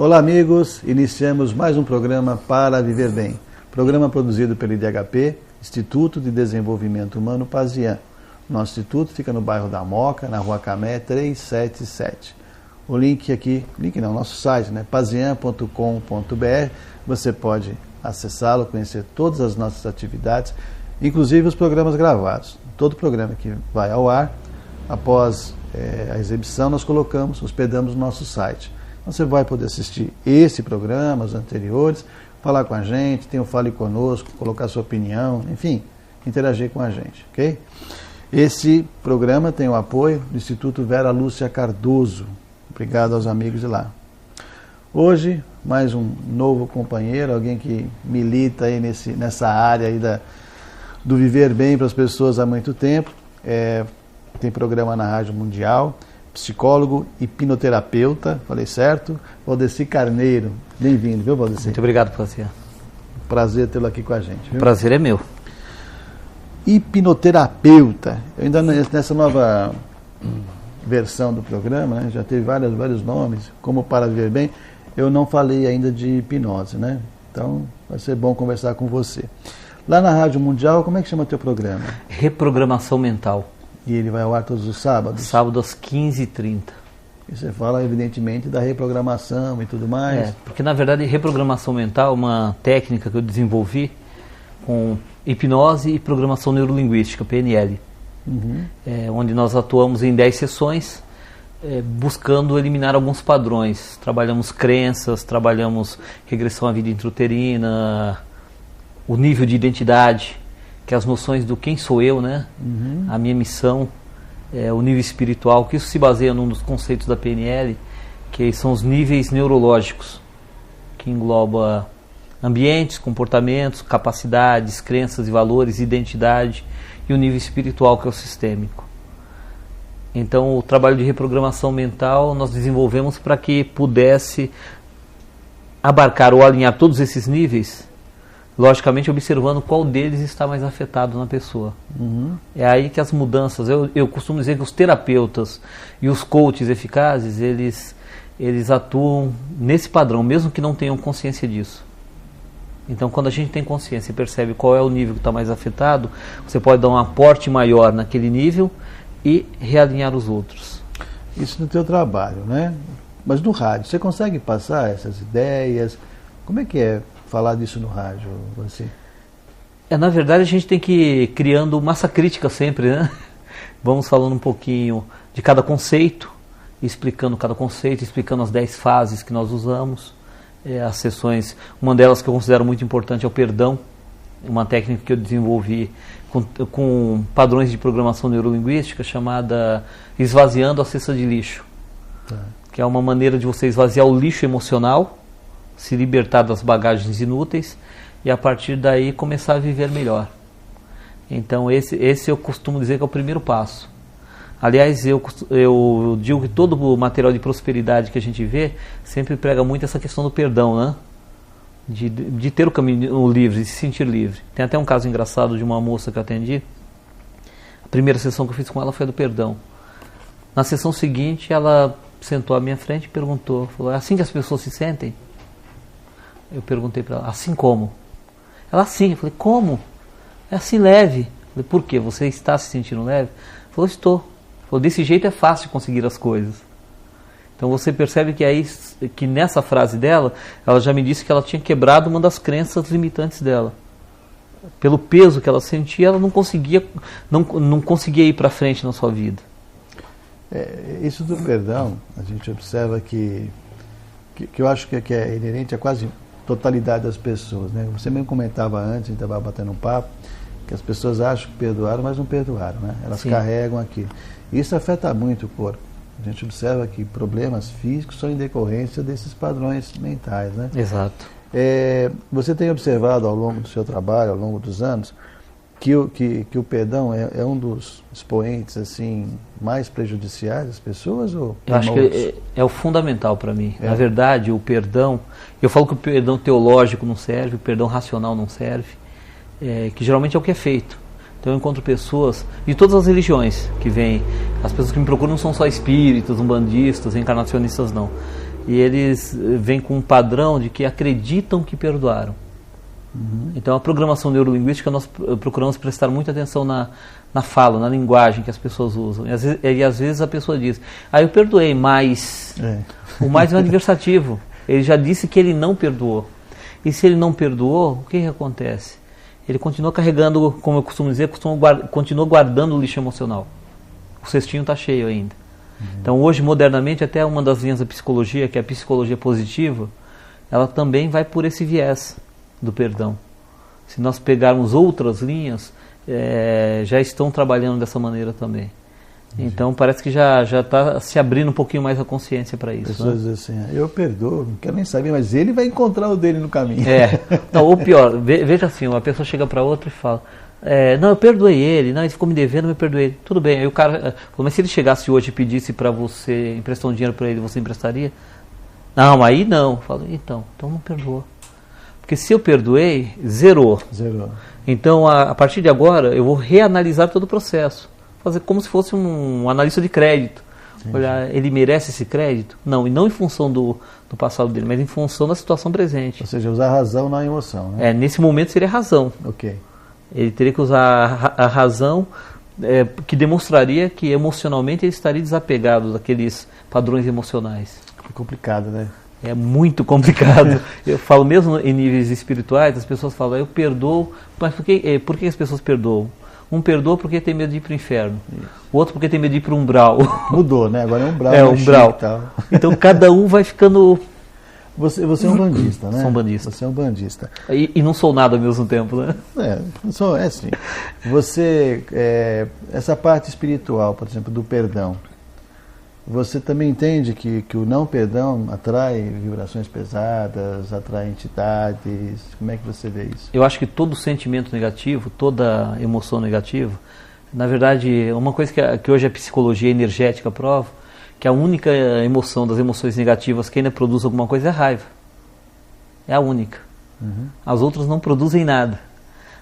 Olá amigos, iniciamos mais um programa Para Viver Bem, programa produzido pelo IDHP, Instituto de Desenvolvimento Humano Pazian. Nosso instituto fica no bairro da Moca, na Rua Camé 377. O link aqui, nosso site, pazian.com.br, você pode acessá-lo, conhecer todas as nossas atividades, inclusive os programas gravados. Todo programa que vai ao ar, após a exibição, nós hospedamos no nosso site. Você vai poder assistir esse programa, os anteriores, falar com a gente, tem o Fale Conosco, colocar sua opinião, enfim, interagir com a gente, ok? Esse programa tem o apoio do Instituto Vera Lúcia Cardoso. Obrigado aos amigos de lá. Hoje, mais um novo companheiro, alguém que milita aí nessa área aí do viver bem para as pessoas há muito tempo. Tem programa na Rádio Mundial, psicólogo, hipnoterapeuta, falei certo? Valdeci Carneiro, bem-vindo, viu, Valdeci? Muito obrigado, Pazian. Prazer tê-lo aqui com a gente. Viu? Prazer é meu. Hipnoterapeuta, eu ainda nessa nova versão do programa, né, já teve vários nomes, como Para Viver Bem, eu não falei ainda de hipnose, né? Então vai ser bom conversar com você. Lá na Rádio Mundial, como é que chama o teu programa? Reprogramação Mental. E ele vai ao ar todos os sábados? Sábado às 15h30. E você fala, evidentemente, da reprogramação e tudo mais? Porque, na verdade, reprogramação mental é uma técnica que eu desenvolvi com hipnose e programação neurolinguística, PNL. Onde nós atuamos em 10 sessões, buscando eliminar alguns padrões. Trabalhamos crenças, trabalhamos regressão à vida intrauterina, o nível de identidade, que é as noções do quem sou eu, né? A minha missão, o nível espiritual, que isso se baseia num dos conceitos da PNL, que são os níveis neurológicos, que engloba ambientes, comportamentos, capacidades, crenças e valores, identidade, e o nível espiritual, que é o sistêmico. Então, o trabalho de reprogramação mental nós desenvolvemos para que pudesse abarcar ou alinhar todos esses níveis, logicamente observando qual deles está mais afetado na pessoa. É aí que as mudanças, eu costumo dizer que os terapeutas e os coaches eficazes, eles atuam nesse padrão, mesmo que não tenham consciência disso. Então, quando a gente tem consciência e percebe qual é o nível que está mais afetado, você pode dar um aporte maior naquele nível e realinhar os outros. Isso no teu trabalho, né? Mas no rádio, você consegue passar essas ideias? Como é que é falar disso no rádio, você? Na verdade, a gente tem que ir criando massa crítica sempre, né? Vamos falando um pouquinho de cada conceito, explicando cada conceito, explicando as 10 fases que nós usamos. As sessões, uma delas que eu considero muito importante é o perdão, uma técnica que eu desenvolvi com padrões de programação neurolinguística chamada esvaziando a cesta de lixo, que é uma maneira de você esvaziar o lixo emocional, se libertar das bagagens inúteis e a partir daí começar a viver melhor. Então esse eu costumo dizer que é o primeiro passo. Aliás, eu digo que todo o material de prosperidade que a gente vê sempre prega muito essa questão do perdão, né? De ter o caminho livre, de se sentir livre. Tem até um caso engraçado de uma moça que eu atendi. A primeira sessão que eu fiz com ela foi do perdão. Na sessão seguinte, ela sentou à minha frente e perguntou, falou, é assim que as pessoas se sentem? Eu perguntei para ela, assim como? Ela, assim. Eu falei, como? É assim, leve. Eu falei, por quê? Você está se sentindo leve? Ela falou, estou. Falou, desse jeito é fácil conseguir as coisas. Então você percebe que nessa frase dela, ela já me disse que ela tinha quebrado uma das crenças limitantes dela. Pelo peso que ela sentia, ela não conseguia ir para frente na sua vida. Isso do perdão, a gente observa que eu acho que é inerente a quase totalidade das pessoas, né? Você mesmo comentava antes, a gente estava batendo um papo, que as pessoas acham que perdoaram, mas não perdoaram, né? Elas carregam aquilo. Isso afeta muito o corpo. A gente observa que problemas físicos são em decorrência desses padrões mentais, né? Exato. Você tem observado ao longo do seu trabalho, ao longo dos anos, que o perdão é um dos expoentes assim, mais prejudiciais às pessoas? Ou eu acho que é o fundamental para mim. Na verdade, o perdão, eu falo que o perdão teológico não serve, o perdão racional não serve, que geralmente é o que é feito. Então eu encontro pessoas de todas as religiões que vêm. As pessoas que me procuram não são só espíritas, umbandistas, reencarnacionistas, não. e eles vêm com um padrão de que acreditam que perdoaram. Então a programação neurolinguística nós procuramos prestar muita atenção na fala, na linguagem que as pessoas usam. E às vezes a pessoa diz, eu perdoei, mas... O mais é um adversativo. Ele já disse que ele não perdoou. E se ele não perdoou, o que acontece? Ele continua carregando, como eu costumo dizer, continua guardando o lixo emocional. O cestinho está cheio ainda. Então hoje, modernamente, até uma das linhas da psicologia, que é a psicologia positiva, ela também vai por esse viés do perdão. Se nós pegarmos outras linhas, já estão trabalhando dessa maneira também. Então parece que já está se abrindo um pouquinho mais a consciência para isso. As pessoas dizem assim, eu perdoo, não quero nem saber, mas ele vai encontrar o dele no caminho. Não, ou pior, veja assim, uma pessoa chega para outra e fala, não, eu perdoei ele, não, ele ficou me devendo, eu perdoei ele. Tudo bem, aí o cara falou, mas se ele chegasse hoje e pedisse para você emprestar um dinheiro para ele, você emprestaria? Não, aí não. Eu falo, então não perdoou. Porque se eu perdoei, zerou. Então, a partir de agora, eu vou reanalisar todo o processo. Fazer como se fosse um analista de crédito. Olhar, ele merece esse crédito? Não, e não em função do passado dele, mas em função da situação presente. Ou seja, usar a razão na emoção, né? Nesse momento seria a razão. Ok. Ele teria que usar a razão que demonstraria que emocionalmente ele estaria desapegado daqueles padrões emocionais. É complicado, né? É muito complicado. Eu falo mesmo em níveis espirituais, as pessoas falam, eu perdoo, mas por que as pessoas perdoam? Um perdoa porque tem medo de ir para o inferno. O outro porque tem medo de ir para o umbral. Mudou, né? Agora é umbral. Umbral. Então cada um vai ficando... Você é um bandista, né? Sou um bandista. Você é um bandista. E não sou nada ao mesmo tempo, né? Sim. Você, essa parte espiritual, por exemplo, do perdão, você também entende que o não perdão atrai vibrações pesadas, atrai entidades? Como é que você vê isso? Eu acho que todo sentimento negativo, toda emoção negativa, na verdade, uma coisa que hoje a psicologia energética prova, que a única emoção das emoções negativas que ainda produz alguma coisa é a raiva. É a única. As outras não produzem nada.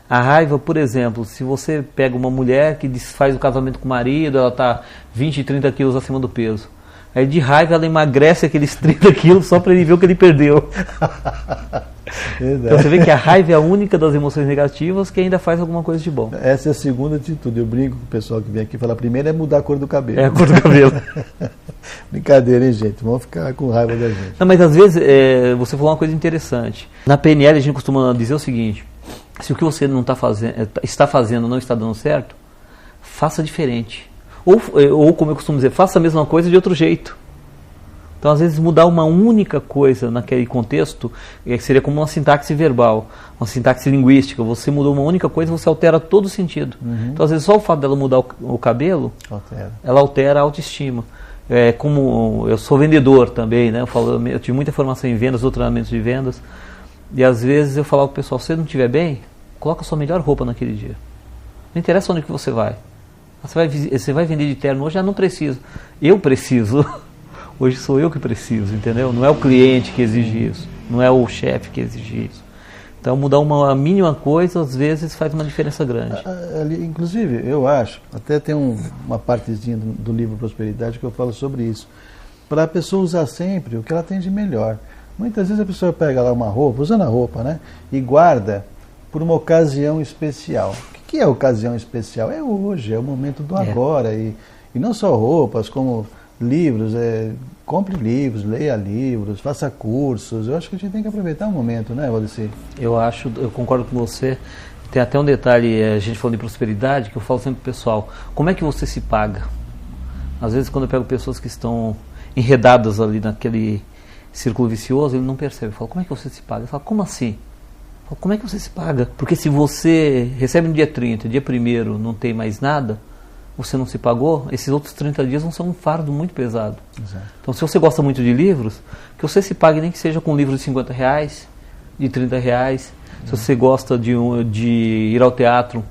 A raiva, por exemplo, se você pega uma mulher que desfaz o casamento com o marido, ela está 20, 30 quilos acima do peso. Aí de raiva ela emagrece aqueles 30 quilos só para ele ver o que ele perdeu. Então você vê que a raiva é a única das emoções negativas que ainda faz alguma coisa de bom. Essa é a segunda atitude. Eu brinco com o pessoal que vem aqui e fala, a primeira é mudar a cor do cabelo. É a cor do cabelo. Brincadeira, hein, gente? Vamos ficar com raiva da gente. Não, mas às vezes você falou uma coisa interessante. Na PNL a gente costuma dizer o seguinte, se o que você não está fazendo não está dando certo, faça diferente. Ou como eu costumo dizer, faça a mesma coisa de outro jeito. Então, às vezes, mudar uma única coisa naquele contexto seria como uma sintaxe verbal, uma sintaxe linguística. Você mudou uma única coisa, você altera todo o sentido. Então, às vezes, só o fato dela mudar o cabelo, ela altera a autoestima. Como eu sou vendedor também, né? Eu tive muita formação em vendas, doutoramentos de vendas, e às vezes eu falava para o pessoal, se você não estiver bem, coloca a sua melhor roupa naquele dia. Não interessa onde que você vai. Você vai vender de terno hoje, não preciso. Eu preciso. Hoje sou eu que preciso, entendeu? Não é o cliente que exige isso, não é o chefe que exige isso. Então mudar uma mínima coisa, às vezes, faz uma diferença grande. Inclusive, eu acho, até tem uma partezinha do livro Prosperidade que eu falo sobre isso, para a pessoa usar sempre o que ela tem de melhor. Muitas vezes a pessoa pega lá uma roupa, usando a roupa, né? E guarda por uma ocasião especial. O que é ocasião especial? É hoje, é o momento do agora. E não só roupas, como livros, compre livros, leia livros, faça cursos. Eu acho que a gente tem que aproveitar o momento, né, Valdeci? Eu concordo com você. Tem até um detalhe, a gente falando de prosperidade, que eu falo sempre pro pessoal, como é que você se paga? Às vezes quando eu pego pessoas que estão enredadas ali naquele círculo vicioso, ele não percebe. Eu falo, como é que você se paga? Eu falo, como assim? Eu falo, como é que você se paga? Porque se você recebe no dia 30, dia 1º não tem mais nada, você não se pagou, esses outros 30 dias vão ser um fardo muito pesado. Exato. Então, se você gosta muito de livros, que você se pague nem que seja com um livro de R$50, de R$30. Se você gosta de ir ao teatro,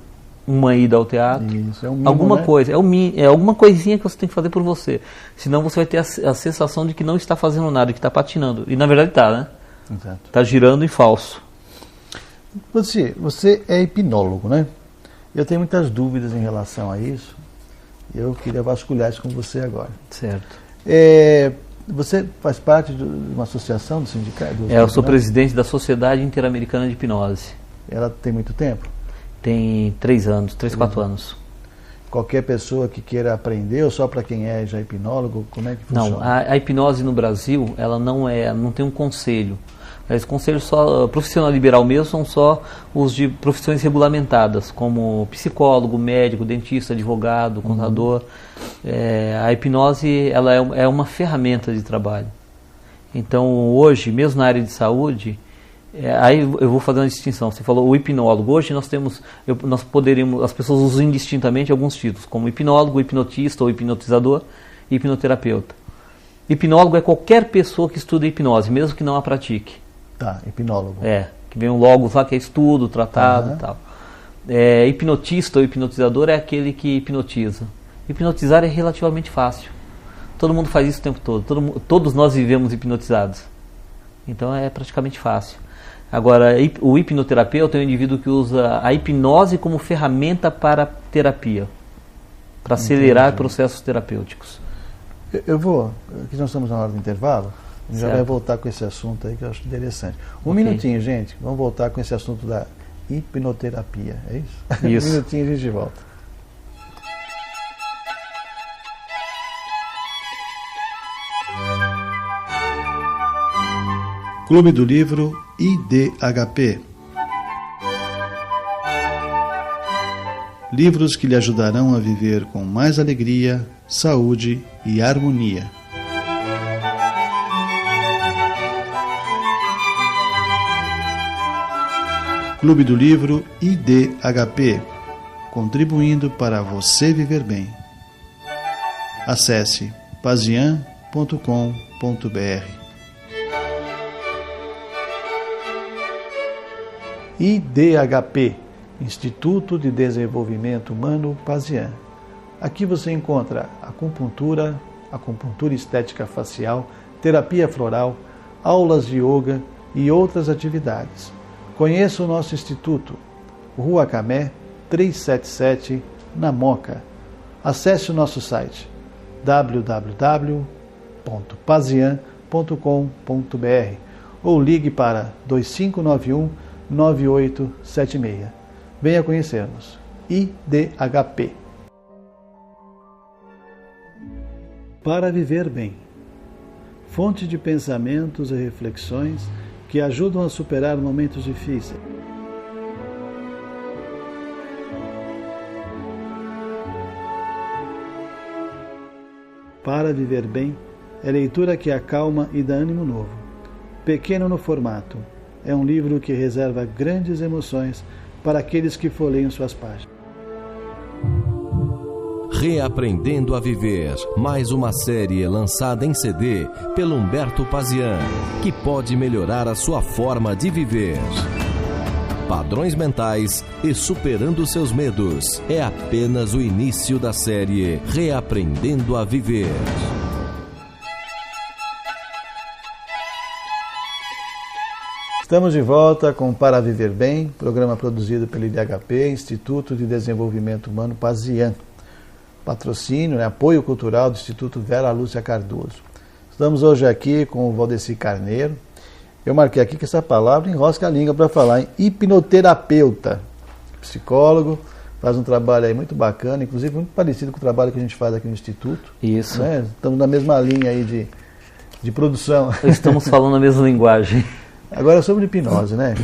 uma ida ao teatro, isso, é um mimo, alguma né? coisa, é alguma coisinha que você tem que fazer por você. Senão você vai ter a sensação de que não está fazendo nada, que está patinando. E na verdade está, né? Exato. Está girando em falso. Você é hipnólogo, né? Eu tenho muitas dúvidas em relação a isso. Eu queria vasculhar isso com você agora. Certo. Você faz parte de uma associação do sindicato? Eu sou presidente da Sociedade Interamericana de Hipnose. Ela tem muito tempo? Tem 3 anos, 4 anos. Qualquer pessoa que queira aprender ou só para quem é já hipnólogo, como é que funciona? Não, a hipnose no Brasil, ela não tem um conselho. Os conselhos só, profissional liberal mesmo, são só os de profissões regulamentadas, como psicólogo, médico, dentista, advogado, contador. A hipnose, ela é uma ferramenta de trabalho. Então, hoje, mesmo na área de saúde, aí eu vou fazer uma distinção. Você falou o hipnólogo. Hoje nós poderíamos, as pessoas usam indistintamente alguns títulos, como hipnólogo, hipnotista ou hipnotizador e hipnoterapeuta. Hipnólogo é qualquer pessoa que estuda hipnose, mesmo que não a pratique. Tá, hipnólogo. Que vem um logo lá que é estudo, tratado e tal. Hipnotista ou hipnotizador é aquele que hipnotiza. Hipnotizar é relativamente fácil. Todo mundo faz isso o tempo todo. Todos nós vivemos hipnotizados. Então é praticamente fácil. Agora, o hipnoterapeuta é um indivíduo que usa a hipnose como ferramenta para terapia, para acelerar processos terapêuticos. Aqui nós estamos na hora do intervalo. A gente já vai voltar com esse assunto aí que eu acho interessante. Um minutinho, gente. Vamos voltar com esse assunto da hipnoterapia. É isso? Isso. Um minutinho e a gente volta. Clube do Livro IDHP. Livros que lhe ajudarão a viver com mais alegria, saúde e harmonia. Clube do Livro IDHP, contribuindo para você viver bem. Acesse pazian.com.br. IDHP, Instituto de Desenvolvimento Humano Pazian. Aqui você encontra acupuntura estética facial, terapia floral, aulas de yoga e outras atividades. Conheça o nosso instituto, Rua Camé, 377, na Moca. Acesse o nosso site www.pazian.com.br ou ligue para 2591-9876. Venha conhecer-nos. IDHP. Para viver bem. Fonte de pensamentos e reflexões que ajudam a superar momentos difíceis. Para viver bem é leitura que acalma e dá ânimo novo. Pequeno no formato, é um livro que reserva grandes emoções para aqueles que folheiam suas páginas. Reaprendendo a Viver, mais uma série lançada em CD pelo Humberto Pazian, que pode melhorar a sua forma de viver. Padrões mentais e superando seus medos. É apenas o início da série Reaprendendo a Viver. Estamos de volta com Para Viver Bem, programa produzido pelo IDHP, Instituto de Desenvolvimento Humano Pazian. Patrocínio, apoio cultural do Instituto Vera Lúcia Cardoso. Estamos hoje aqui com o Valdeci Carneiro. Eu marquei aqui que essa palavra enrosca a língua para falar em hipnoterapeuta, psicólogo, faz um trabalho aí muito bacana, inclusive muito parecido com o trabalho que a gente faz aqui no Instituto. Isso. Né? Estamos na mesma linha aí de produção. Estamos falando a mesma linguagem. Agora sobre hipnose, né?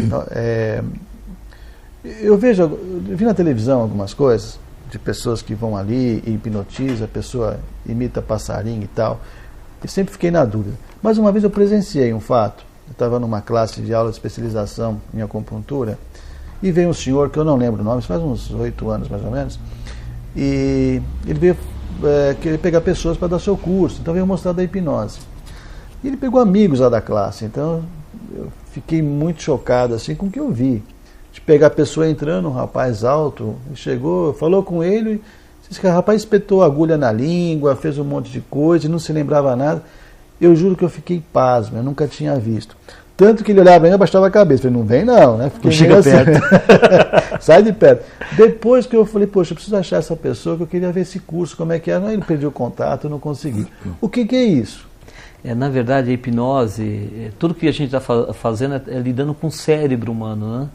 Eu vi na televisão algumas coisas de pessoas que vão ali e hipnotiza, a pessoa imita passarinho e tal. Eu sempre fiquei na dúvida. Mas uma vez eu presenciei um fato. Eu estava numa classe de aula de especialização em acupuntura e veio um senhor, que eu não lembro o nome, faz uns 8 anos mais ou menos, e ele veio querer pegar pessoas para dar seu curso, então veio mostrar da hipnose. E ele pegou amigos lá da classe, então eu fiquei muito chocado assim, com o que eu vi. De pegar a pessoa entrando, um rapaz alto, chegou, falou com ele, disse que o rapaz espetou a agulha na língua, fez um monte de coisa e não se lembrava nada. Eu juro que eu fiquei pasmo, eu nunca tinha visto. Tanto que ele olhava para mim e abaixava a cabeça. Falei, não vem não, né? Fiquei chega assim. perto. Sai de perto. Depois que eu falei, poxa, eu preciso achar essa pessoa, que eu queria ver esse curso, como é que é. Não, ele perdeu o contato, eu não consegui. O que é isso? Na verdade, a hipnose, tudo que a gente está fazendo é lidando com o cérebro humano,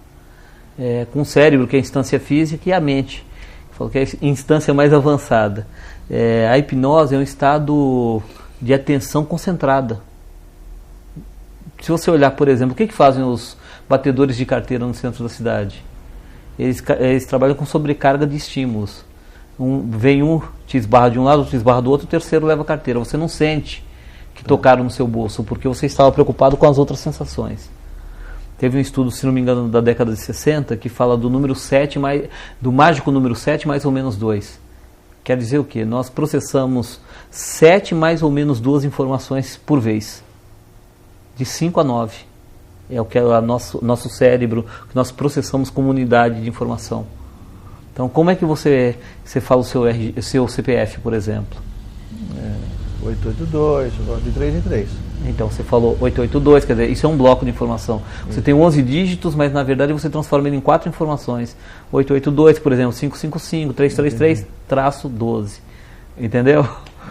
né? Com o cérebro, que é a instância física, e a mente, que é a instância mais avançada. A hipnose é um estado de atenção concentrada. Se você olhar, por exemplo, o que fazem os batedores de carteira no centro da cidade? Eles trabalham com sobrecarga de estímulos. Vem um, te esbarra de um lado, te esbarra do outro, o terceiro leva a carteira. Você não sente que tocaram no seu bolso, porque você estava preocupado com as outras sensações. Teve um estudo, se não me engano, da década de 60, que fala do número 7, do mágico número 7 mais ou menos 2. Quer dizer o quê? Nós processamos 7 mais ou menos 2 informações por vez. De 5 a 9. É o que é o nosso cérebro, que nós processamos como unidade de informação. Então, como é que você fala o seu CPF, por exemplo? 882, de 3 em 3. Então, você falou 882, quer dizer, isso é um bloco de informação. Você tem 11 dígitos, mas na verdade você transforma ele em 4 informações. 882, por exemplo, 555, 333, traço 12. Entendeu?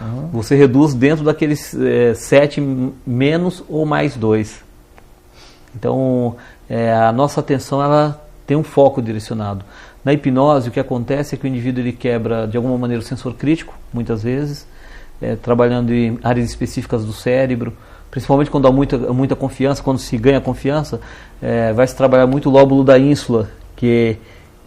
Uhum. Você reduz dentro daqueles 7 menos ou mais 2. Então, a nossa atenção ela tem um foco direcionado. Na hipnose, o que acontece é que o indivíduo ele quebra, de alguma maneira, o sensor crítico, muitas vezes, trabalhando em áreas específicas do cérebro, principalmente quando há muita confiança, quando se ganha confiança, vai se trabalhar muito o lóbulo da ínsula, que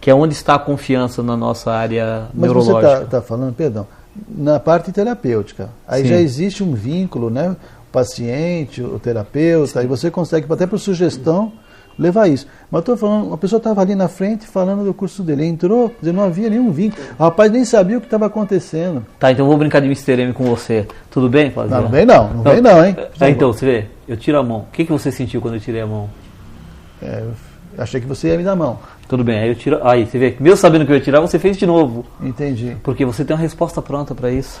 é onde está a confiança na nossa área neurológica. Mas você está falando, perdão, na parte terapêutica, aí Sim. já existe um vínculo, né? O paciente, o terapeuta, aí você consegue, até por sugestão, levar isso. Mas eu estou falando, a pessoa estava ali na frente falando do curso dele, entrou, não havia nenhum vínculo. O rapaz nem sabia o que estava acontecendo. Tá, então eu vou brincar de Mr. M com você. Tudo bem, Fazia? Não vem não, hein? Então, você vê, eu tiro a mão. O que você sentiu quando eu tirei a mão? Eu achei que você ia me dar a mão. Tudo bem, aí eu tiro. Aí, você vê, mesmo sabendo que eu ia tirar, você fez de novo. Entendi. Porque você tem uma resposta pronta para isso.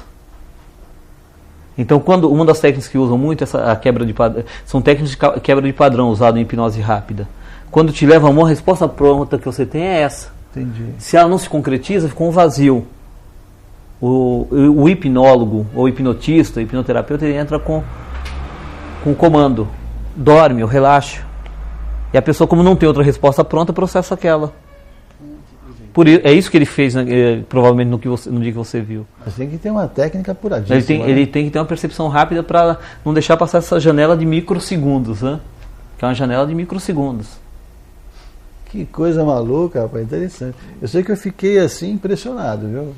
Então, uma das técnicas que usam muito a quebra de padrão, são técnicas de quebra de padrão usadas em hipnose rápida. Quando te leva a mão, a resposta pronta que você tem é essa. Entendi. Se ela não se concretiza, ficou um vazio. O hipnólogo, ou hipnotista, o hipnoterapeuta, ele entra com o comando. Dorme, ou relaxa. E a pessoa, como não tem outra resposta pronta, processa aquela. É isso que ele fez, provavelmente, no dia que você viu. Mas tem que ter uma técnica apuradíssima. Ele tem que ter uma percepção rápida para não deixar passar essa janela de microsegundos, né? Que é uma janela de microsegundos. Que coisa maluca, rapaz, interessante. Eu sei que eu fiquei assim impressionado, viu?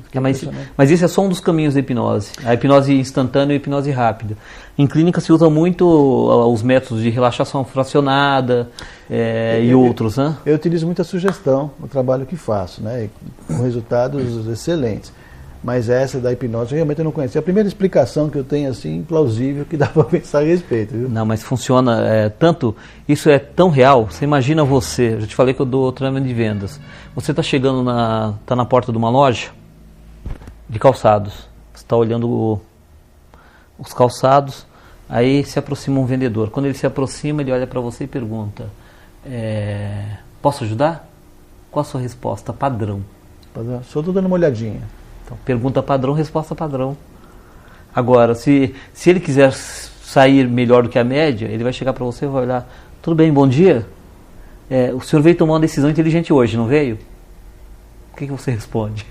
Mas esse é só um dos caminhos da hipnose. A hipnose instantânea e a hipnose rápida. Em clínica se usa muito os métodos de relaxação fracionada e outros, né? Eu utilizo muita sugestão no trabalho que faço, né? Com resultados excelentes. Mas essa da hipnose realmente eu não conhecia. A primeira explicação que eu tenho assim, plausível, que dá para pensar a respeito, viu? Não, mas funciona tanto, isso é tão real. Você imagina você, eu já te falei que eu dou treinamento de vendas. Você está chegando, tá na porta de uma loja de calçados. Você está olhando os calçados, aí se aproxima um vendedor. Quando ele se aproxima, ele olha para você e pergunta, posso ajudar? Qual a sua resposta? Padrão. Só estou dando uma olhadinha. Então, pergunta padrão, resposta padrão. Agora, se ele quiser sair melhor do que a média, ele vai chegar para você e vai olhar, tudo bem, bom dia? O senhor veio tomar uma decisão inteligente hoje, não veio? O que você responde?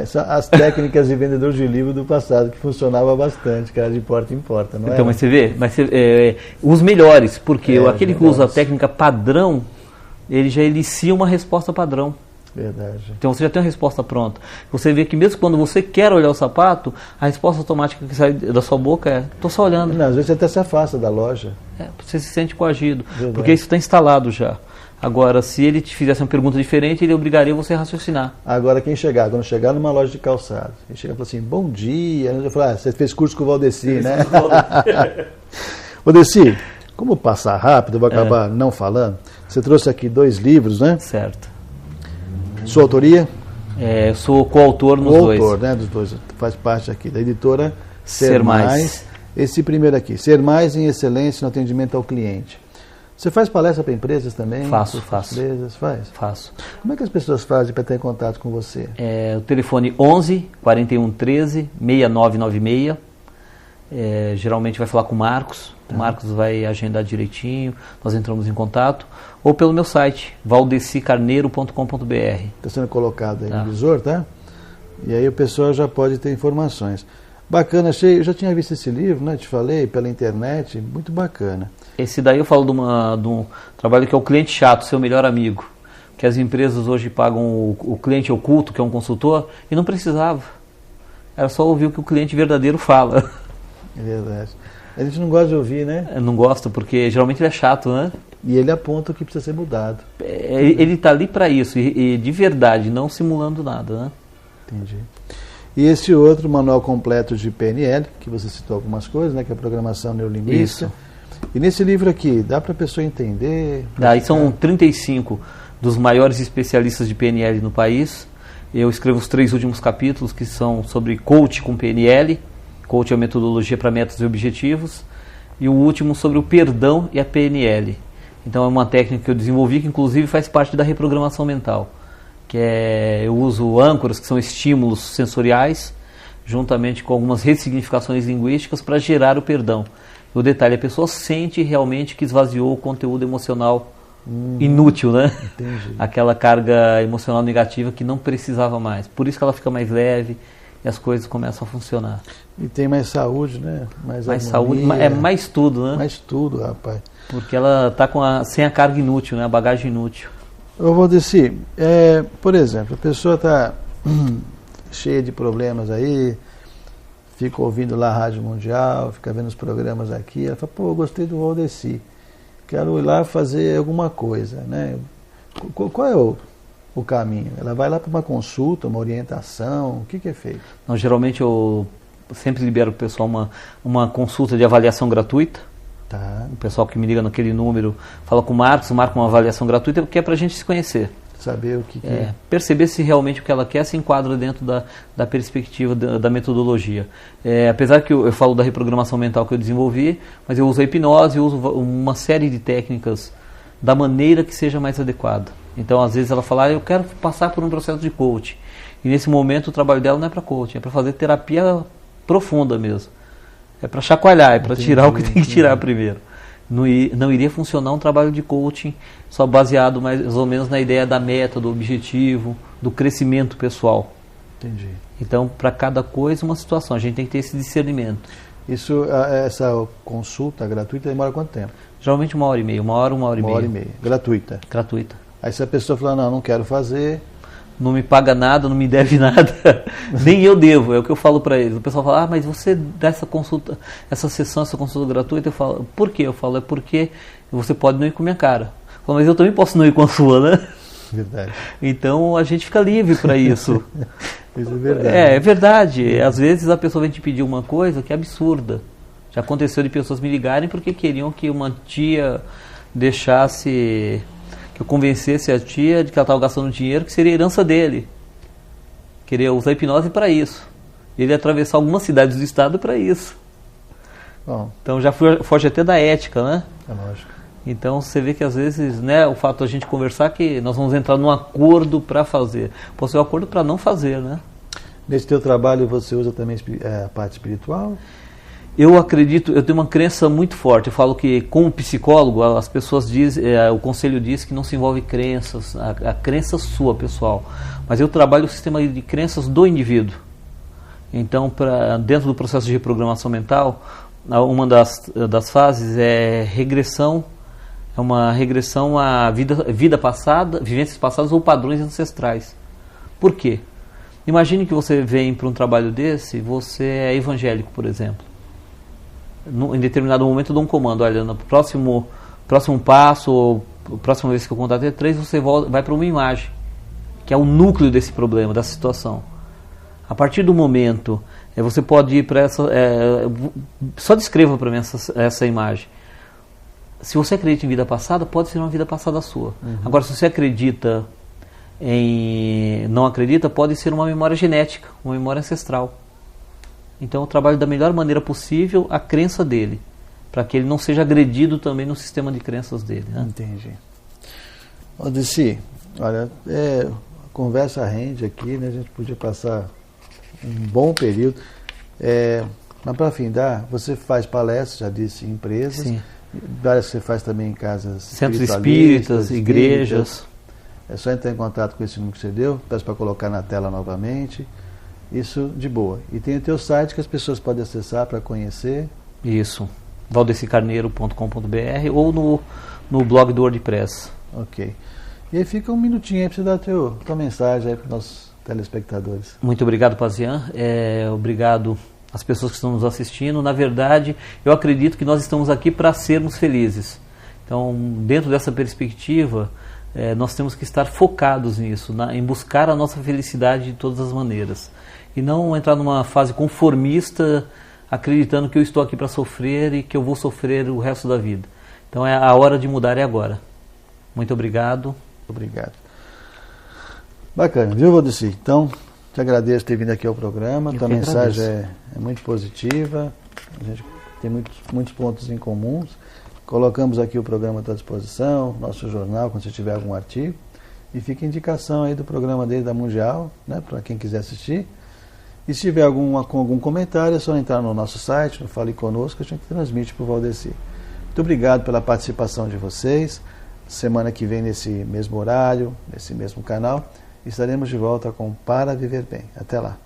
São as técnicas de vendedor de livro do passado, que funcionava bastante, cara, de porta em porta, não é? Então, mas você vê, os melhores, porque aquele que usa a técnica padrão, ele já inicia uma resposta padrão. Verdade. Então você já tem uma resposta pronta. Você vê que mesmo quando você quer olhar o sapato, a resposta automática que sai da sua boca é, estou só olhando. Não, às vezes você até se afasta da loja. Você se sente coagido, Verdade. Porque isso está instalado já. Agora, se ele te fizesse uma pergunta diferente, ele obrigaria você a raciocinar. Agora, quando chegar numa loja de calçados, ele chega e fala assim, bom dia. Eu falo, você fez curso com o Valdeci, né? Valdeci, como passar rápido, eu vou acabar não falando. Você trouxe aqui 2 livros, né? Certo. Sua autoria? Eu sou coautor nos dois. Coautor, né, dos dois. Faz parte aqui da editora Ser Mais. Esse primeiro aqui, Ser Mais em Excelência no Atendimento ao Cliente. Você faz palestra para empresas também? Faço. Empresas, faz? Faço. Como é que as pessoas fazem para ter contato com você? O telefone 11 41 13 6996. geralmente vai falar com o Marcos. O Marcos vai agendar direitinho, nós entramos em contato. Ou pelo meu site, valdecicarneiro.com.br. Está sendo colocado aí no visor, tá? E aí o pessoal já pode ter informações. Bacana, achei, eu já tinha visto esse livro, né? Te falei, pela internet, muito bacana. Esse daí eu falo de um trabalho que é o cliente chato, seu melhor amigo. Que as empresas hoje pagam o cliente oculto, que é um consultor, e não precisava. Era só ouvir o que o cliente verdadeiro fala. É verdade. A gente não gosta de ouvir, né? Eu não gosto, porque geralmente ele é chato, né? E ele aponta o que precisa ser mudado. Ele está ali para isso, e de verdade, não simulando nada, né? Entendi. E esse outro, Manual Completo de PNL, que você citou algumas coisas, né? Que é a Programação Neurolinguística. Isso. E nesse livro aqui, dá para a pessoa entender? Daí são 35 dos maiores especialistas de PNL no país. Eu escrevo os 3 últimos capítulos, que são sobre coach com PNL. Coach é a metodologia para metas e objetivos. E o último sobre o perdão e a PNL. Então é uma técnica que eu desenvolvi, que inclusive faz parte da reprogramação mental. Que eu uso âncoras, que são estímulos sensoriais, juntamente com algumas ressignificações linguísticas para gerar o perdão. O detalhe, a pessoa sente realmente que esvaziou o conteúdo emocional inútil, né? Entendi. Aquela carga emocional negativa que não precisava mais. Por isso que ela fica mais leve e as coisas começam a funcionar. E tem mais saúde, né? Mais saúde, mais tudo, né? Mais tudo, rapaz. Porque ela está sem a carga inútil, né? A bagagem inútil. Eu vou dizer, por exemplo, a pessoa está cheia de problemas aí, fica ouvindo lá a Rádio Mundial, fica vendo os programas aqui, ela fala, pô, eu gostei do Valdeci, quero ir lá fazer alguma coisa, né? Qual é o caminho? Ela vai lá para uma consulta, uma orientação, o que é feito? Não, geralmente eu sempre libero para o pessoal uma consulta de avaliação gratuita. Tá. O pessoal que me liga naquele número fala com o Marcos, marca uma avaliação gratuita, porque é para a gente se conhecer. Saber o que é. Perceber se realmente o que ela quer se enquadra dentro da perspectiva da metodologia. Apesar que eu falo da reprogramação mental que eu desenvolvi, mas eu uso a hipnose, eu uso uma série de técnicas da maneira que seja mais adequada. Então, às vezes ela fala, eu quero passar por um processo de coaching. E nesse momento o trabalho dela não é para coaching, é para fazer terapia profunda mesmo. É para chacoalhar, é para tirar o que tem que tirar primeiro. Não iria funcionar um trabalho de coaching só baseado mais ou menos na ideia da meta, do objetivo, do crescimento pessoal. Entendi. Então, para cada coisa, uma situação. A gente tem que ter esse discernimento. Essa consulta gratuita demora quanto tempo? Geralmente 1h30, 1 hora e meia. 1h30. Gratuita? Gratuita. Aí se a pessoa falar, não quero fazer... Não me paga nada, não me deve nada, nem eu devo, é o que eu falo para eles. O pessoal fala, mas você dá essa consulta, essa consulta gratuita, eu falo, por quê? Eu falo, é porque você pode não ir com a minha cara. Eu falo, mas eu também posso não ir com a sua, né? Verdade. Então a gente fica livre para isso. Isso é verdade. É verdade. Às vezes a pessoa vem te pedir uma coisa que é absurda. Já aconteceu de pessoas me ligarem porque queriam que uma tia deixasse... eu convencesse a tia de que ela estava gastando dinheiro que seria a herança dele. Queria usar a hipnose para isso. Ele ia atravessar algumas cidades do estado para isso. Bom, então já foge até da ética, né? É lógico. Então você vê que às vezes, né, o fato de a gente conversar que nós vamos entrar num acordo para fazer. Pode ser um acordo para não fazer, né? Nesse teu trabalho você usa também a parte espiritual? Eu acredito, eu tenho uma crença muito forte. Eu falo que, como psicólogo, as pessoas dizem, o conselho diz que não se envolve crenças, a crença sua, pessoal. Mas eu trabalho o sistema de crenças do indivíduo. Então, dentro do processo de reprogramação mental, uma das fases é regressão, é uma regressão à vida passada, vivências passadas ou padrões ancestrais. Por quê? Imagine que você vem para um trabalho desse, você é evangélico, por exemplo. Em determinado momento eu dou um comando, olha, no próximo passo, ou próxima vez que eu contato 3, você vai para uma imagem, que é o núcleo desse problema, dessa situação. A partir do momento, você pode ir para essa... só descreva para mim essa imagem. Se você acredita em vida passada, pode ser uma vida passada sua. Uhum. Agora, se você acredita não acredita, pode ser uma memória genética, uma memória ancestral. Então eu trabalho da melhor maneira possível a crença dele, para que ele não seja agredido também no sistema de crenças dele. Né? Entendi. Valdeci, olha, a conversa rende aqui, né? A gente podia passar um bom período. Mas para findar, você faz palestras, já disse, em empresas, Sim. várias que você faz também em casas Centros espíritas, igrejas. É só entrar em contato com esse número que você deu, peço para colocar na tela novamente. Isso de boa. E tem o teu site que as pessoas podem acessar para conhecer. Isso, valdecicarneiro.com.br ou no blog do WordPress. Ok. E aí fica um minutinho aí para você dar a tua mensagem aí para os nossos telespectadores. Muito obrigado, Pazian. Obrigado às pessoas que estão nos assistindo. Na verdade, eu acredito que nós estamos aqui para sermos felizes. Então, dentro dessa perspectiva, nós temos que estar focados nisso, em buscar a nossa felicidade de todas as maneiras. E não entrar numa fase conformista, acreditando que eu estou aqui para sofrer e que eu vou sofrer o resto da vida. Então, a hora de mudar é agora. Muito obrigado. Obrigado. Bacana, viu, Valdeci? Então, te agradeço por ter vindo aqui ao programa. Tua mensagem é muito positiva. A gente tem muitos pontos em comuns. Colocamos aqui o programa à tua disposição, nosso jornal, quando você tiver algum artigo. E fica a indicação aí do programa dele da Mundial, né, para quem quiser assistir. E se tiver algum comentário, é só entrar no nosso site, no Fale Conosco, a gente transmite para o Valdeci. Muito obrigado pela participação de vocês. Semana que vem, nesse mesmo horário, nesse mesmo canal, estaremos de volta com Para Viver Bem. Até lá.